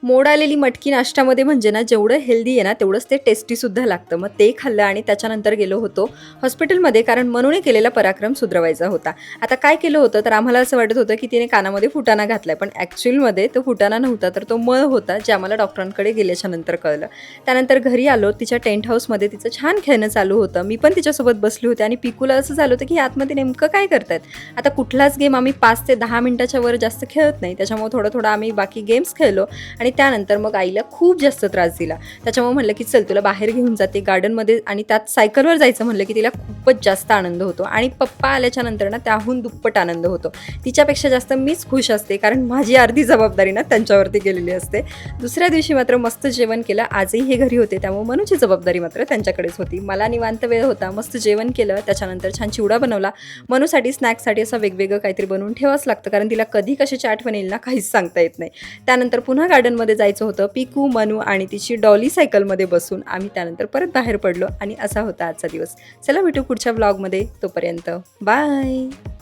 मोड आलेली मटकी नाश्त्यामध्ये म्हणजे ना जेवढं हेल्दी आहे ना तेवढंच ते टेस्टीसुद्धा लागतं. मग ते खाल्लं आणि त्याच्यानंतर गेलो होतो हॉस्पिटलमध्ये, कारण मनूने केलेला पराक्रम सुधरवायचा होता. आता काय केलं होतं तर आम्हाला असं वाटत होतं की तिने कानामध्ये फुटाणा घातलाय, पण ॲक्च्युअलमध्ये तो फुटाणा नव्हता, तर तो मळ होता, जे आम्हाला डॉक्टरांकडे गेल्याच्या नंतर कळलं. त्यानंतर घरी आलो. तिच्या टेंट हाऊसमध्ये तिचं छान खेळणं चालू होतं. मी पण तिच्यासोबत बसली होते आणि पिकूला असं झालं होतं की आतमध्ये नेमकं काय करतायत. आता कुठलाच गेम आम्ही 5 ते 10 मिनिटाच्या वर जास्त खेळत नाही, त्याच्यामुळे थोडं आम्ही बाकी गेम्स खेळलो आणि त्यानंतर मग आईला खूप जास्त त्रास दिला. त्याच्यामुळे म्हटलं की चल तुला बाहेर घेऊन जाते गार्डनमध्ये, आणि त्यात सायकलवर जायचं म्हटलं की तिला खूपच जास्त आनंद होतो आणि पप्पा आल्याच्या नंतर ना त्याहून दुप्पट आनंद होतो. तिच्यापेक्षा जास्त मीच खुश असते, कारण माझी अर्धी जबाबदारी ना त्यांच्यावरती गेलेली असते. दुसऱ्या दिवशी मात्र मस्त जेवण केलं. आजही हे घरी होते, त्यामुळे मनूची जबाबदारी मात्र त्यांच्याकडेच होती. मला निवांत वेळ होता, मस्त जेवण केलं. त्याच्यानंतर छान चिवडा बनवला. मनूसाठी स्नॅक्ससाठी असं वेगवेगळं काहीतरी बनवून ठेवावंच लागतं, कारण तिला कधी कशाची आठवण येईल ना काहीच सांगता येत नाही. त्यानंतर पुन्हा गार्डनमध्ये जायचं होतं. पिकू, मनू आणि तिची डॉली सायकलमध्ये बसून आम्ही त्यानंतर परत बाहेर पडलो आणि असा होता आजचा दिवस. चला भेटू पुढच्या व्लॉगमध्ये. तोपर्यंत बाय.